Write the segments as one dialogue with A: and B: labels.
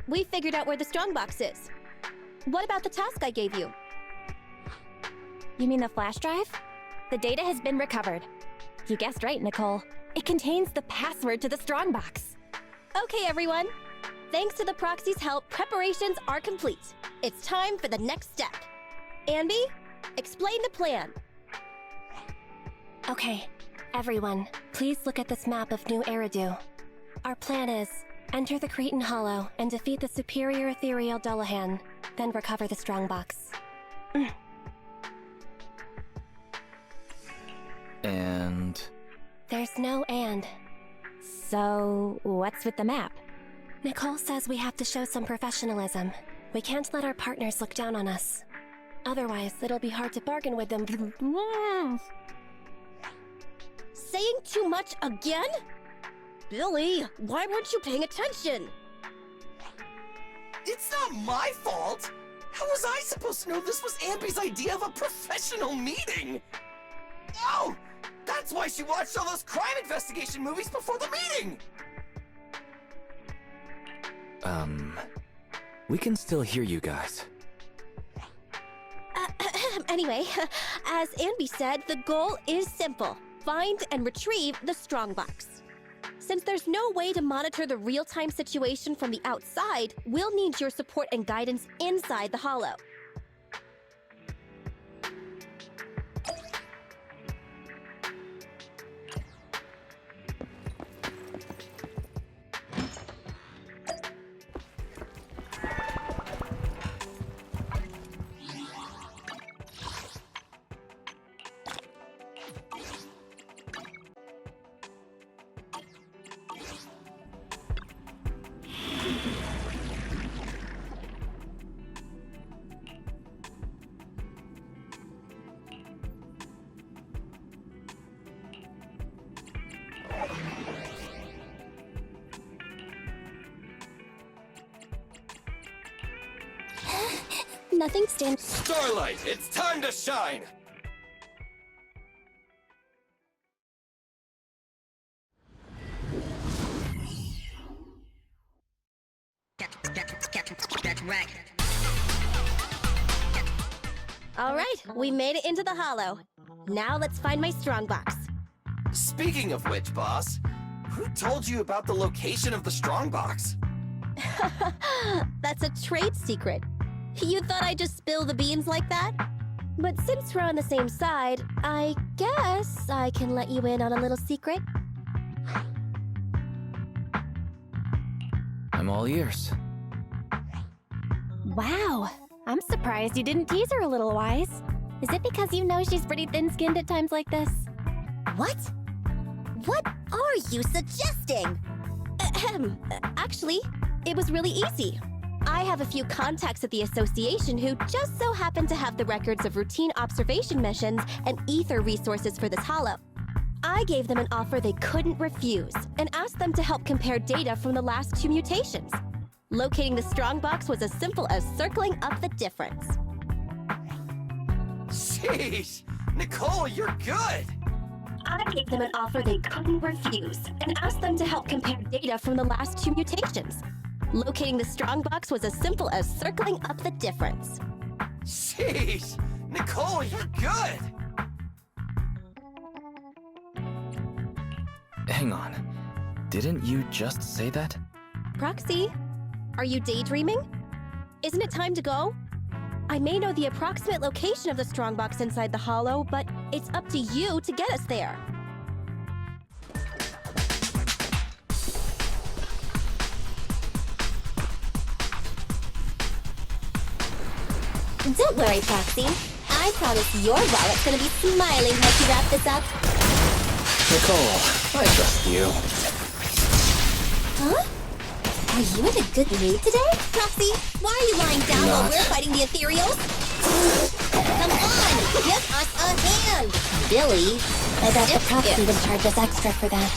A: we figured out where the strongbox is. What about the task I gave you?
B: You mean the flash drive? The data has been recovered. You guessed right, Nicole. It contains the password to the strongbox.
A: Okay, everyone. Thanks to the Proxy's help, preparations are complete. It's time for the next step. Anby, explain the plan.
B: Okay, everyone, please look at this map of New Eridu. Our plan is, enter the Cretan Hollow and defeat the superior ethereal Dullahan, then recover the strongbox.
C: And...
B: There's no and.
A: So, what's with the map?
B: Nicole says we have to show some professionalism. We can't let our partners look down on us. Otherwise, it'll be hard to bargain with them.
A: Saying too much again? Billy, why weren't you paying attention?
D: It's not my fault! How was I supposed to know this was Anby's idea of a professional meeting? Oh! That's why she watched all those crime investigation movies before the meeting!
C: We can still hear you guys.
A: Anyway, as Anby said, the goal is simple. Find and retrieve the strongbox. Since there's no way to monitor the real-time situation from the outside, we'll need your support and guidance inside the Hollow. Nothing stands.
D: Starlight, it's time to shine!
A: All right, we made it into the Hollow. Now let's find my strongbox.
D: Speaking of which, boss, who told you about the location of the strongbox?
A: That's a trade secret. You thought I'd just spill the beans like that? But since we're on the same side, I guess I can let you in on a little secret.
C: I'm all ears.
B: Wow, I'm surprised you didn't tease her a little, Wise. Is it because you know she's pretty thin-skinned at times like this?
A: What? What are you suggesting? Actually, it was really easy. I have a few contacts at the association who just so happen to have the records of routine observation missions and ether resources for this Hollow. I gave them an offer they couldn't refuse and asked them to help compare data from the last 2 mutations. Locating the strongbox was as simple as circling up the difference.
D: Sheesh! Nicole, you're good!
A: I gave them an offer they couldn't refuse and asked them to help compare data from the last 2 mutations. Locating the strongbox was as simple as circling up the difference.
D: Sheesh! Nicole, you're good!
C: Hang on. Didn't you just say that?
A: Proxy, are you daydreaming? Isn't it time to go? I may know the approximate location of the strongbox inside the Hollow, but it's up to you to get us there. Don't worry, Proxy. I promise your wallet's gonna be smiling as you wrap this up.
C: Nicole, I trust you.
A: Huh? Are you in a good mood today? Proxy, why are you lying down while we're fighting the ethereals? Come on! Give us a hand! Billy!
B: I bet the Proxy would charge us extra for that.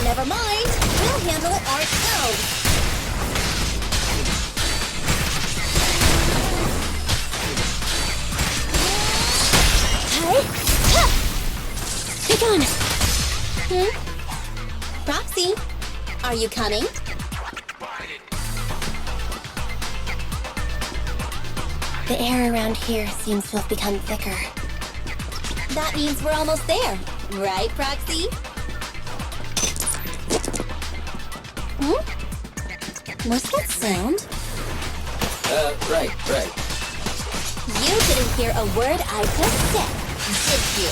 A: Never mind! We'll handle it ourselves! Be gone! Proxy, are you coming?
B: The air around here seems to have become thicker.
A: That means we're almost there, right, Proxy? What's that sound?
C: Right.
A: You didn't hear a word I just said, did you?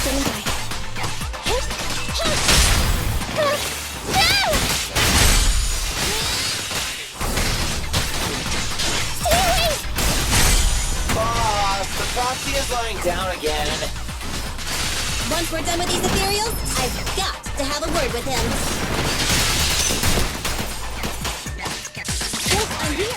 B: Standing by.
D: Boss, the Proxy is lying down again.
A: Once we're done with these ethereals, I've got to have a word with him. Yes, I'm here.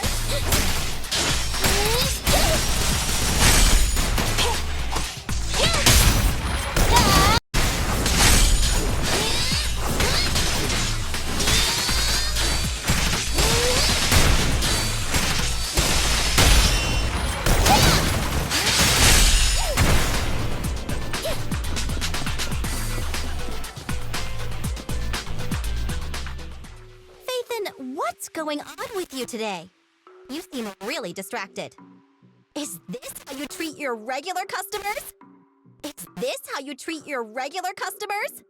A: What's going on with you today? You seem really distracted. Is this how you treat your regular customers? Is this how you treat your regular customers?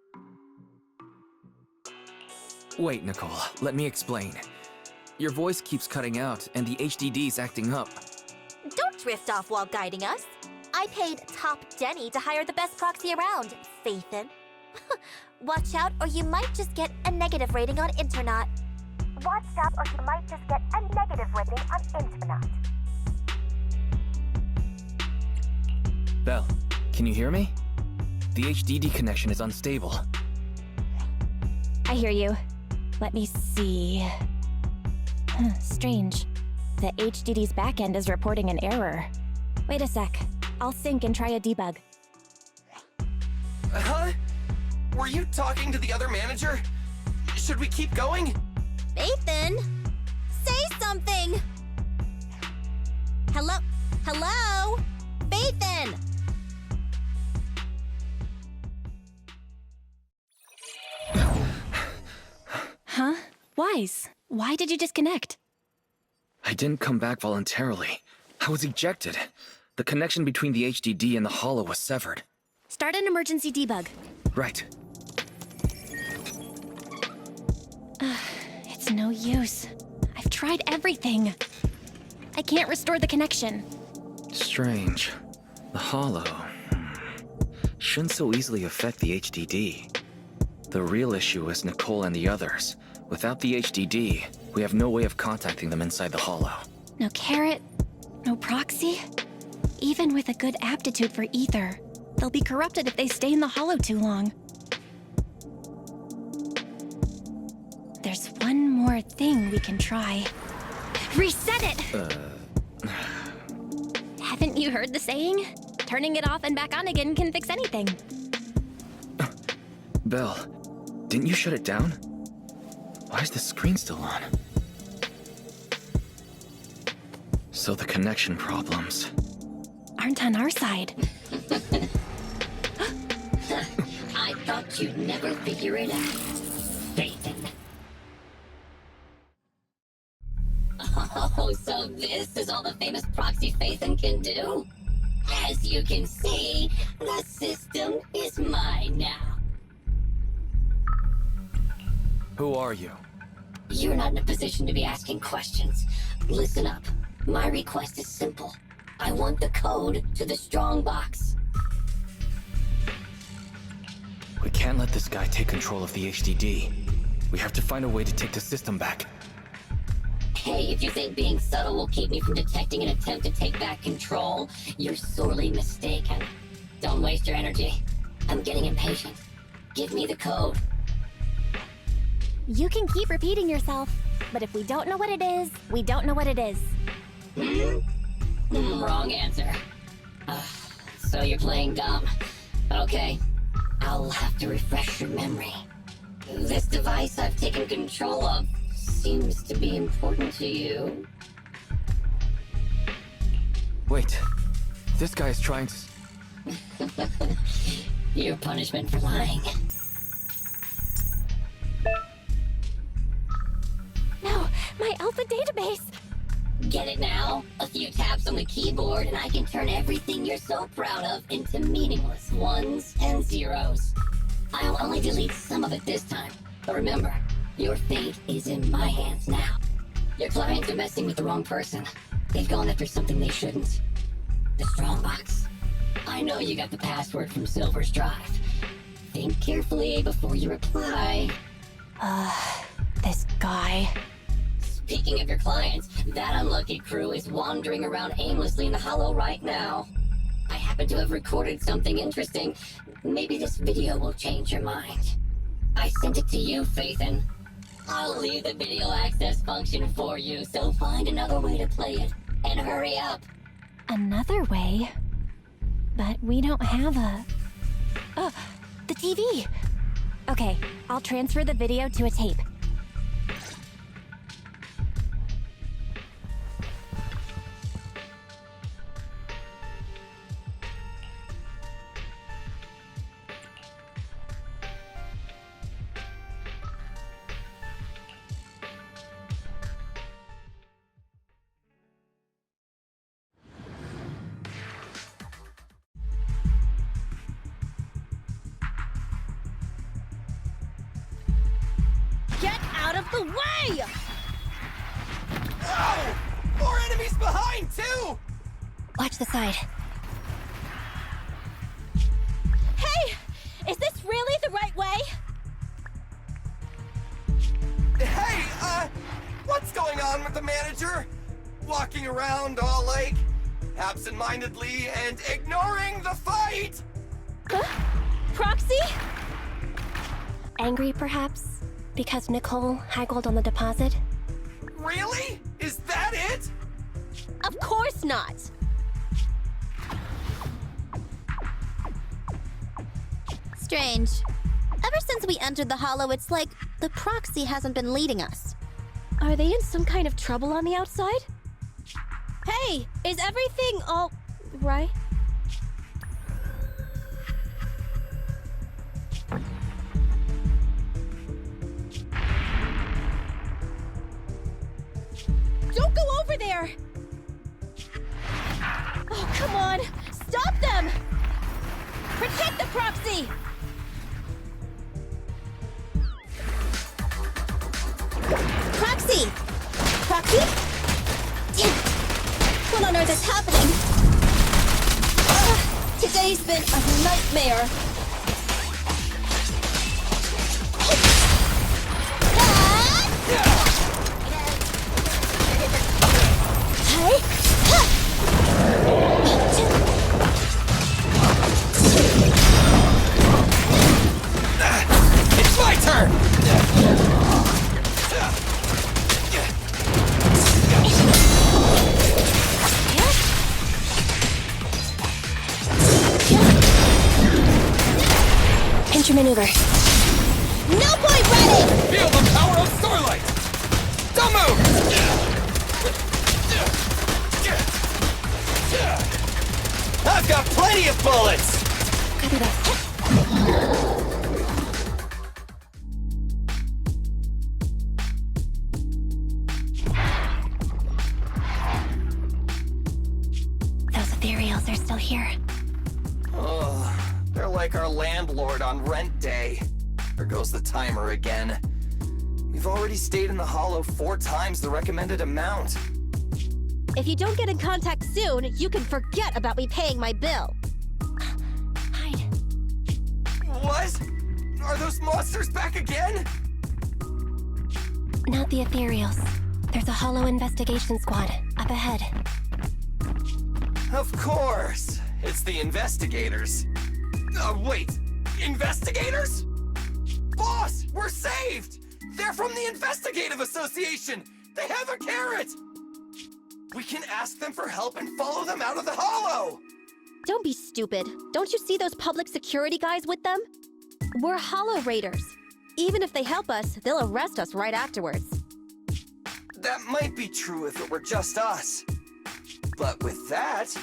C: Wait, Nicole, let me explain. Your voice keeps cutting out, and the HDD's acting up.
A: Don't drift off while guiding us. I paid Top Denny to hire the best proxy around, Faithin. Watch out, or you might just get a negative rating on Internet. Watch out, or you might just get a negative rating on Internet.
C: Belle, can you hear me? The HDD connection is unstable.
B: I hear you. Let me see. Strange. The HDD's backend is reporting an error. Wait a sec. I'll sync and try a debug.
D: Huh? Were you talking to the other manager? Should we keep going?
A: Nathan, say something! Hello? Hello? Nathan!
B: Huh? Wise, why did you disconnect?
C: I didn't come back voluntarily. I was ejected. The connection between the HDD and the Holo was severed.
B: Start an emergency debug.
C: Right.
B: It's no use. I've tried everything. I can't restore the connection.
C: Strange. The Holo shouldn't so easily affect the HDD. The real issue is Nicole and the others. Without the HDD, we have no way of contacting them inside the Holo.
B: No carrot, no proxy. Even with a good aptitude for ether, they'll be corrupted if they stay in the Holo too long. There's one more thing we can try. Reset it! Haven't you heard the saying? Turning it off and back on again can fix anything.
C: Belle, didn't you shut it down? Why is the screen still on? So the connection problems
B: aren't on our side.
E: I thought you'd never figure it out, Phaeton. Oh, so this is all the famous proxy Phaeton can do? As you can see, the system is mine now.
C: Who are you?
E: You're not in a position to be asking questions. Listen up. My request is simple. I want the code to the strong box.
C: We can't let this guy take control of the HDD. We have to find a way to take the system back.
E: Hey, if you think being subtle will keep me from detecting an attempt to take back control, you're sorely mistaken. Don't waste your energy. I'm getting impatient. Give me the code.
B: You can keep repeating yourself, but if we don't know what it is, we don't know what it is.
E: Wrong answer. So you're playing dumb. Okay, I'll have to refresh your memory. This device I've taken control of seems to be important to you.
C: Wait, this guy is trying to...
E: Your punishment for lying.
B: No, my alpha database!
E: Get it now? A few taps on the keyboard and I can turn everything you're so proud of into meaningless ones and zeros. I'll only delete some of it this time. But remember, your fate is in my hands now. Your clients are messing with the wrong person. They've gone after something they shouldn't. The strongbox. I know you got the password from Silver's drive. Think carefully before you reply.
B: This guy.
E: Speaking of your clients, that unlucky crew is wandering around aimlessly in the hollow right now. I happen to have recorded something interesting. Maybe this video will change your mind. I sent it to you, Faithin. I'll leave the video access function for you, so find another way to play it, and hurry up.
B: Another way? But we don't have a... Oh, the TV! Okay, I'll transfer the video to a tape.
A: Get out of the way!
D: Oh! More enemies behind, too!
B: Watch the side.
A: Hey! Is this really the right way?
D: Hey, what's going on with the manager? Walking around all like, absent-mindedly and ignoring the fight!
A: Huh? Proxy?
B: Angry, perhaps? Because Nicole haggled on the deposit?
D: Really? Is that it?
A: Of course not! Strange. Ever since we entered the Hollow, it's like the Proxy hasn't been leading us. Are they in some kind of trouble on the outside? Hey, is everything all right? Don't go over there! Oh, come on! Stop them! Protect the Proxy! Proxy! Proxy? Damn it! What on earth is happening? Today's been a nightmare.
D: It's my turn!
B: Pinch your maneuver.
A: No point running!
D: Feel the power of Starlight! Don't move! I've got plenty of bullets!
B: Copy that. Those ethereals are still here.
D: Oh, they're like our landlord on rent day. There goes the timer again. We've already stayed in the Hollow 4 times the recommended amount.
A: If you don't get in contact soon, you can forget about me paying my bill.
B: Hide.
D: What? Are those monsters back again?
B: Not the ethereals. There's a hollow investigation squad up ahead.
D: Of course. It's the investigators. Wait. Investigators? Boss, we're saved! They're from the Investigative Association! They have a carrot! We can ask them for help and follow them out of the Hollow!
A: Don't be stupid. Don't you see those public security guys with them? We're Hollow Raiders. Even if they help us, they'll arrest us right afterwards.
D: That might be true if it were just us. But with that...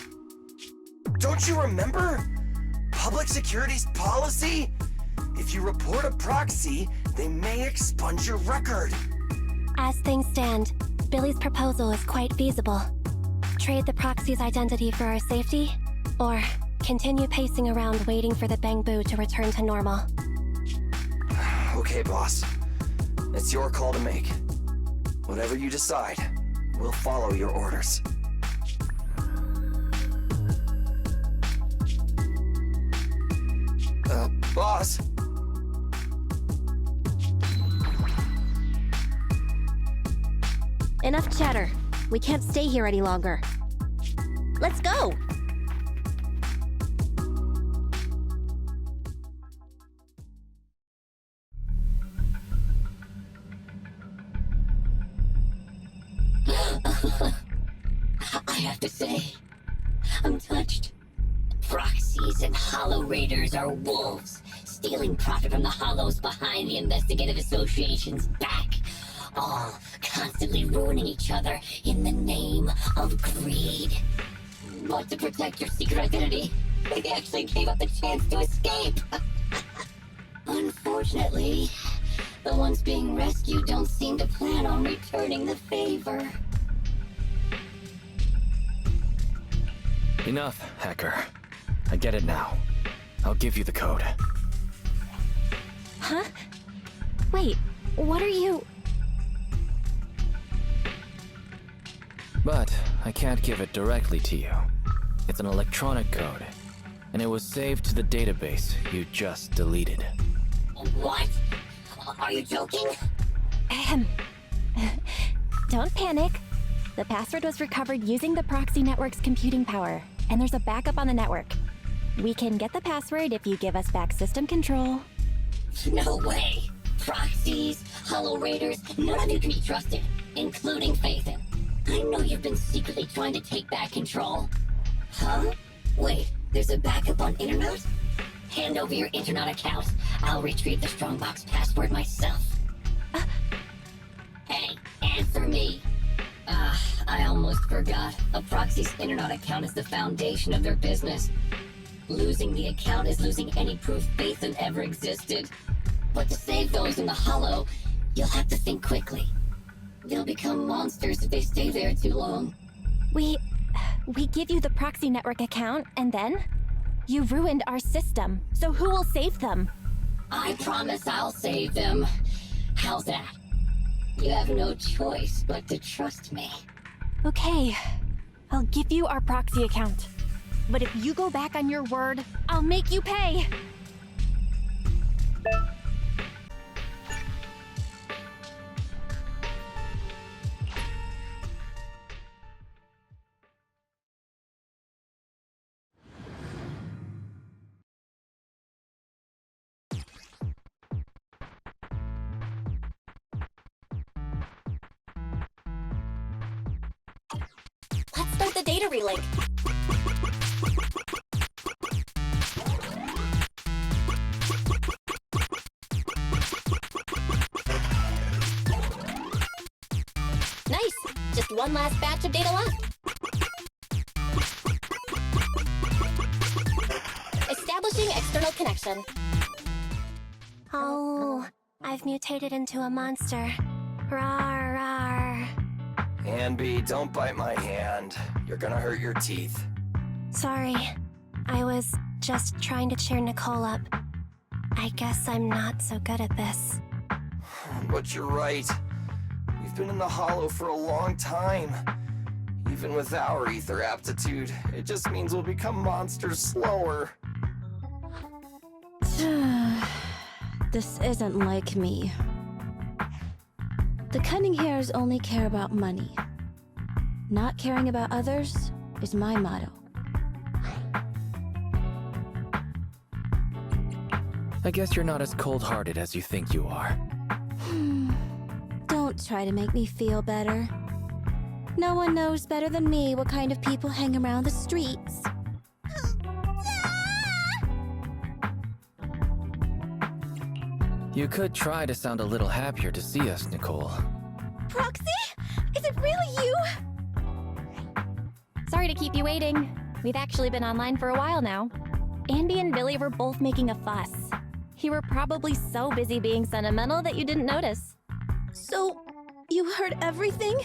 D: Don't you remember? Public security's policy? If you report a proxy, they may expunge your record.
B: As things stand, Billy's proposal is quite feasible. Trade the Proxy's identity for our safety, or continue pacing around waiting for the Bangbu to return to normal.
D: Okay, boss. It's your call to make. Whatever you decide, we'll follow your orders. Boss?
A: Enough chatter. We can't stay here any longer. Let's go!
E: I have to say, I'm touched. Proxies and Hollow Raiders are wolves, stealing profit from the Hollows behind the Investigative Association's back, all constantly ruining each other in the name of greed. But to protect your secret identity, they actually gave up the chance to escape. Unfortunately, the ones being rescued don't seem to plan on returning the favor.
C: Enough, hacker. I get it now. I'll give you the code.
B: Huh? Wait, what are you...
C: But I can't give it directly to you. It's an electronic code, and it was saved to the database you just deleted.
E: What? Are you joking?
B: Ahem. Don't panic. The password was recovered using the Proxy network's computing power, and there's a backup on the network. We can get the password if you give us back system control.
E: No way. Proxies, Hollow Raiders, none of you can be trusted, including Phaethon. I know you've been secretly trying to take back control. Huh? Wait, there's a backup on internet? Hand over your internet account. I'll retrieve the Strongbox password myself. Hey, answer me. I almost forgot. A Proxy's internet account is the foundation of their business. Losing the account is losing any proof Phaethon ever existed. But to save those in the Hollow, you'll have to think quickly. They'll become monsters if they stay there too long.
B: We give you the Proxy network account, and then? You ruined our system, so who will save them?
E: I promise I'll save them. How's that? You have no choice but to trust me.
B: Okay, I'll give you our Proxy account. But if you go back on your word, I'll make you pay!
A: Let's start the data relink. Nice! Just one last batch of data left. Establishing external connection.
B: Oh, I've mutated into a monster. Rawr, rawr.
D: Anby, don't bite my hand. You're gonna hurt your teeth.
B: Sorry. I was just trying to cheer Nicole up. I guess I'm not so good at this.
D: But you're right. We've been in the Hollow for a long time. Even with our ether aptitude, it just means we'll become monsters slower.
A: This isn't like me. The cunning hares only care about money. Not caring about others is my motto.
C: I guess you're not as cold-hearted as you think you are.
A: Don't try to make me feel better. No one knows better than me what kind of people hang around the streets.
C: You could try to sound a little happier to see us, Nicole.
A: Proxy? Is it really you?
B: Sorry to keep you waiting. We've actually been online for a while now. Andy and Billy were both making a fuss. You were probably so busy being sentimental that you didn't notice.
A: So, you heard everything?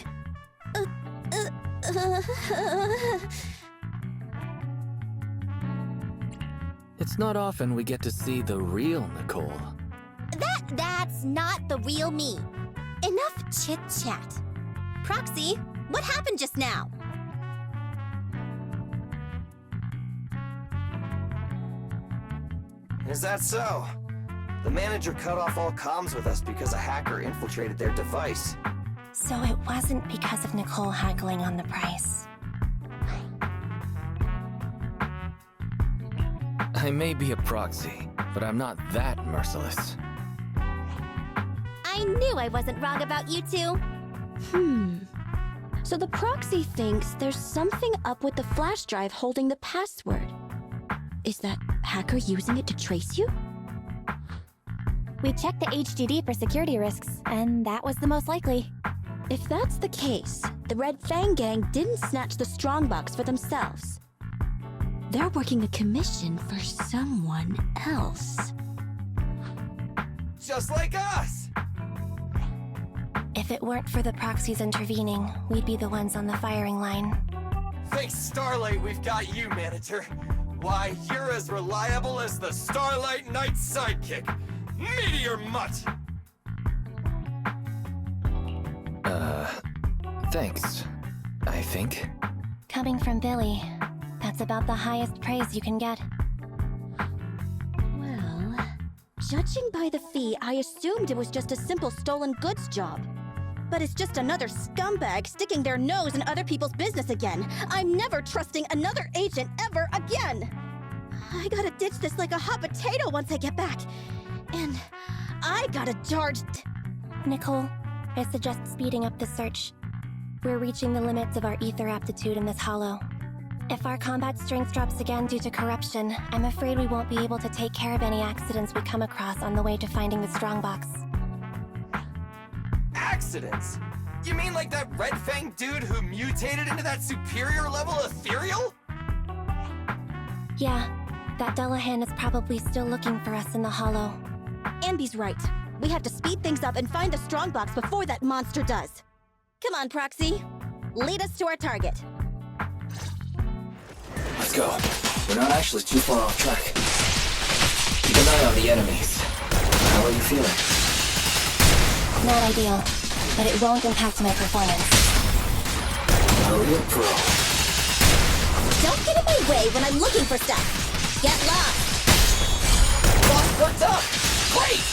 C: It's not often we get to see the real Nicole.
A: That's not the real me. Enough chit-chat. Proxy, what happened just now?
D: Is that so? The manager cut off all comms with us because a hacker infiltrated their device.
B: So it wasn't because of Nicole haggling on the price.
C: I may be a proxy, but I'm not that merciless.
A: I knew I wasn't wrong about you two. So the proxy thinks there's something up with the flash drive holding the password. Is that hacker using it to trace you?
B: We checked the HDD for security risks, and that was the most likely.
A: If that's the case, the Red Fang gang didn't snatch the strongbox for themselves. They're working a commission for someone else.
D: Just like us!
B: If it weren't for the proxies intervening, we'd be the ones on the firing line.
D: Thanks, Starlight, we've got you, manager. Why, you're as reliable as the Starlight Knight's sidekick, Meteor Mutt!
C: Thanks. I think.
B: Coming from Billy, that's about the highest praise you can get.
A: Well, judging by the fee, I assumed it was just a simple stolen goods job. But it's just another scumbag sticking their nose in other people's business again. I'm never trusting another agent ever again. I gotta ditch this like a hot potato once I get back. And I gotta charge...
B: Nicole, I suggest speeding up the search. We're reaching the limits of our ether aptitude in this hollow. If our combat strength drops again due to corruption, I'm afraid we won't be able to take care of any accidents we come across on the way to finding the strongbox.
D: Accidents? You mean like that Red Fang dude who mutated into that superior level ethereal?
B: Yeah, that Dullahan is probably still looking for us in the hollow.
A: Ambi's right. We have to speed things up and find the strongbox before that monster does. Come on, Proxy. Lead us to our target.
C: Let's go. We're not actually too far off track. Keep an eye on the enemies. How are you feeling?
B: Not ideal, but it won't impact my performance.
C: A real pro.
A: Don't get in my way when I'm looking for stuff. Get lost.
D: Boss perked up! Great!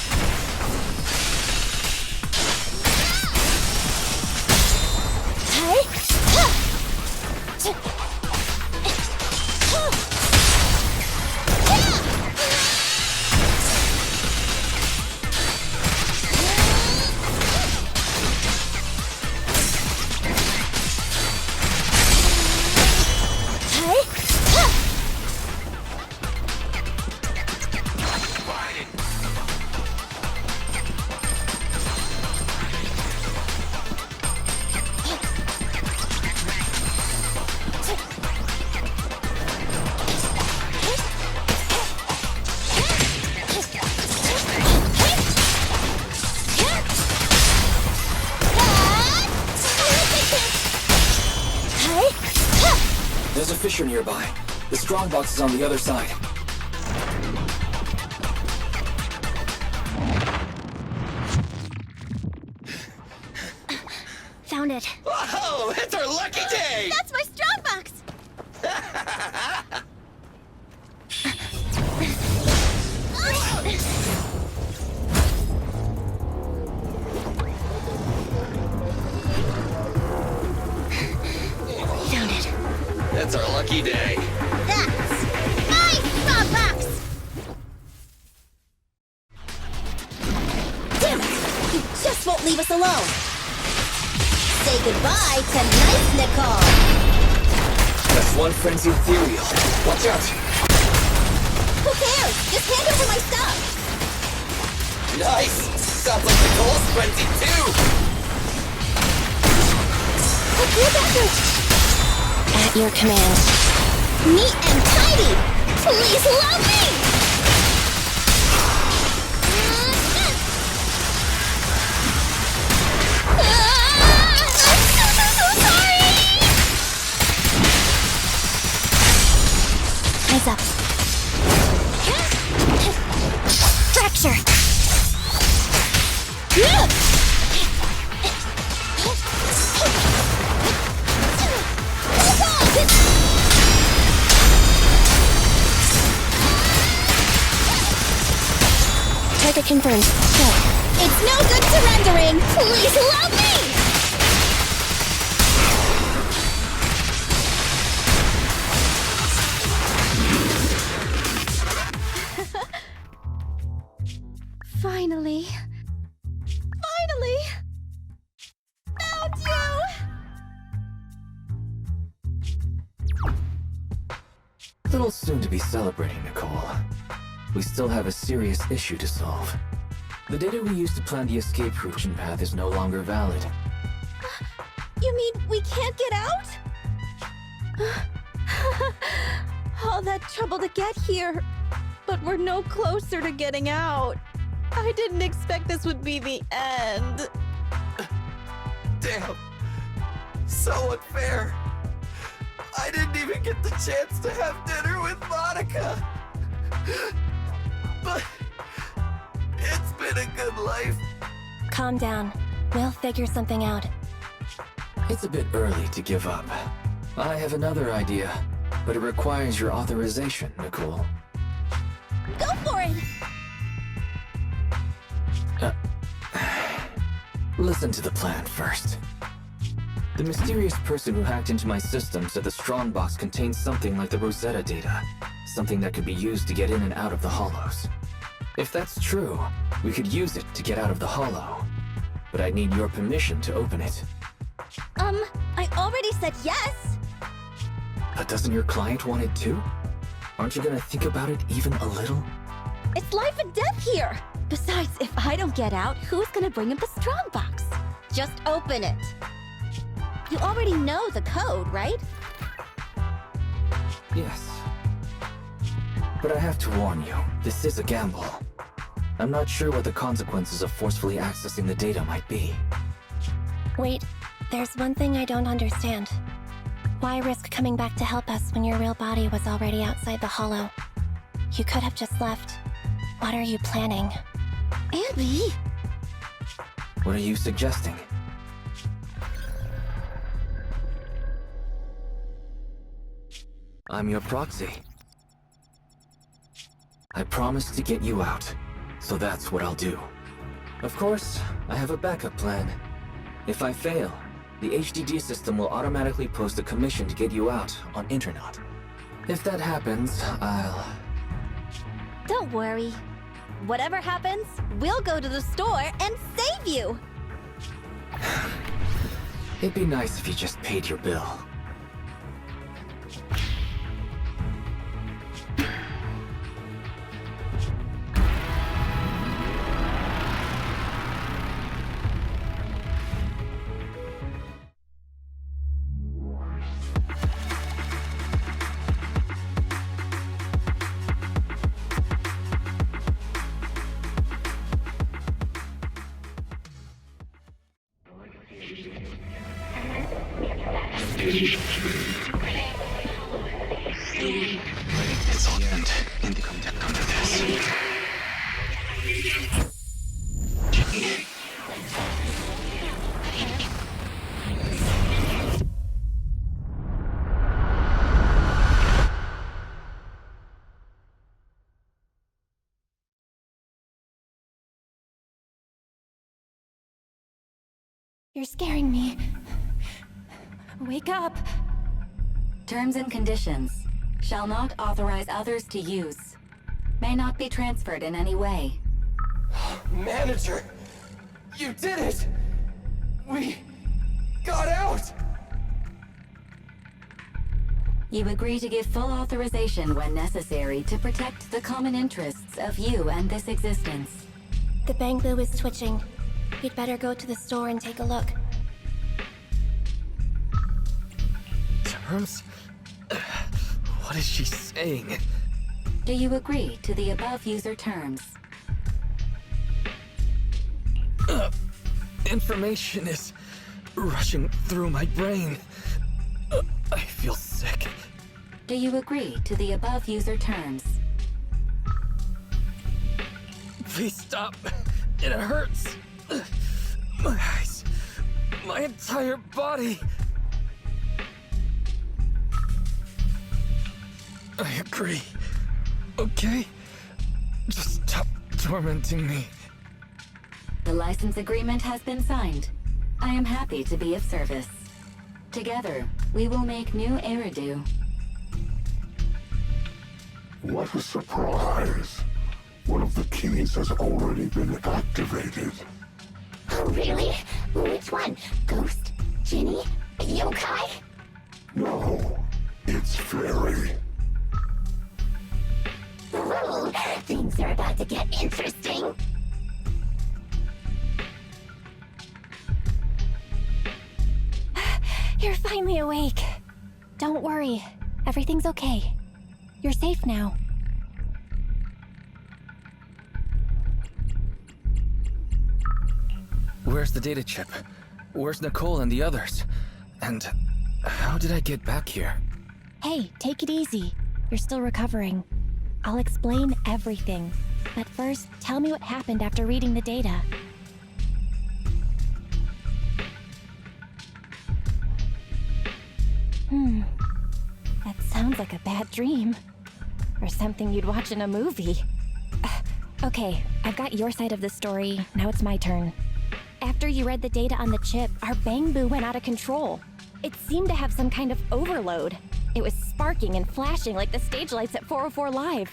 C: There's a fissure nearby. The strongbox is on the other side.
B: Found it.
D: Whoa! It's our lucky day!
A: That's my strongbox!
B: Found it.
D: It's our lucky day.
A: That's my strongbox! Damn it! You just won't leave us alone! Say goodbye to nice Nicole!
C: That's one frenzied ethereal. Watch out!
A: Who cares? Just hand over my stuff!
D: Nice! Sounds like Nicole's frenzied too!
A: What's your message?
B: At your command.
A: Neat and tidy! Please love me! I'm so sorry!
B: Ease up. Fracture! Target confirmed. Go.
A: It's no good surrendering! Please allow me! Finally. Finally! Found you!
C: Little soon to be celebrating, Nicole. We still have a serious issue to solve. The data we used to plan the escape route path is no longer valid.
A: You mean we can't get out? All that trouble to get here, but we're no closer to getting out. I didn't expect this would be the end.
D: Damn. So unfair. I didn't even get the chance to have dinner with Monica. But it's been a good life.
B: Calm down. We'll figure something out.
C: It's a bit early to give up. I have another idea, but it requires your authorization, Nicole.
A: Go for it!
C: Listen to the plan first. The mysterious person who hacked into my system said the Strongbox contains something like the Rosetta data, something that could be used to get in and out of the hollows. If that's true, we could use it to get out of the hollow. But I'd need your permission to open it.
A: I already said yes!
C: But doesn't your client want it too? Aren't you gonna think about it even a little?
A: It's life and death here! Besides, if I don't get out, who's gonna bring him the Strongbox? Just open it. You already know the code, right?
C: Yes. But I have to warn you, this is a gamble. I'm not sure what the consequences of forcefully accessing the data might be.
B: Wait, there's one thing I don't understand. Why risk coming back to help us when your real body was already outside the hollow? You could have just left. What are you planning?
A: Andy!
C: What are you suggesting? I'm your proxy. I promised to get you out, so that's what I'll do. Of course, I have a backup plan. If I fail, the HDD system will automatically post a commission to get you out on Internet. If that happens, I'll...
A: Don't worry. Whatever happens, we'll go to the store and save you!
C: It'd be nice if you just paid your bill.
B: You're scaring me. Wake up!
F: Terms and conditions. Shall not authorize others to use. May not be transferred in any way.
D: Manager! You did it! We got out!
F: You agree to give full authorization when necessary to protect the common interests of you and this existence.
B: The bamboo is twitching. We'd better go to the store and take a look.
C: Terms? What is she saying?
F: Do you agree to the above user terms?
C: Information is rushing through my brain. I feel sick.
F: Do you agree to the above user terms?
C: Please stop. It hurts. My eyes. My entire body. I agree. Okay? Just stop tormenting me.
F: The license agreement has been signed. I am happy to be of service. Together, we will make new Eridu.
G: What a surprise! One of the keys has already been activated.
E: Oh, really? Which one? Ghost? Genie? Yokai?
G: No, it's Fairy.
E: Ooh, things are about to get interesting.
B: You're finally awake. Don't worry. Everything's okay. You're safe now.
C: Where's the data chip? Where's Nicole and the others? And how did I get back here?
B: Hey, take it easy. You're still recovering. I'll explain everything. But first, tell me what happened after reading the data. That sounds like a bad dream. Or something you'd watch in a movie. Okay, I've got your side of the story. Now it's my turn. After you read the data on the chip, our Bangbu went out of control. It seemed to have some kind of overload. It was sparking and flashing like the stage lights at 404 Live.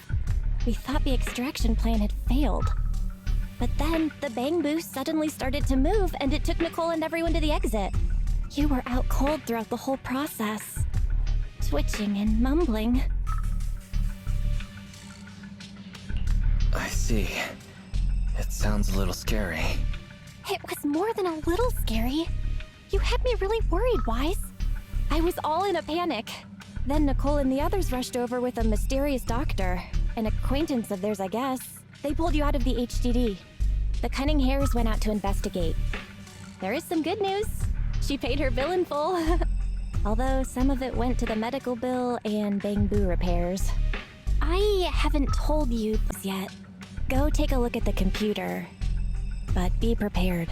B: We thought the extraction plan had failed. But then, the Bangbu suddenly started to move and it took Nicole and everyone to the exit. You were out cold throughout the whole process. Twitching and mumbling.
C: I see. It sounds a little scary.
B: It was more than a little scary. You had me really worried, Wise. I was all in a panic. Then Nicole and the others rushed over with a mysterious doctor. An acquaintance of theirs, I guess. They pulled you out of the HDD. The cunning Hares went out to investigate. There is some good news. She paid her bill in full. Although some of it went to the medical bill and Bangbu repairs. I haven't told you this yet. Go take a look at the computer. But be prepared.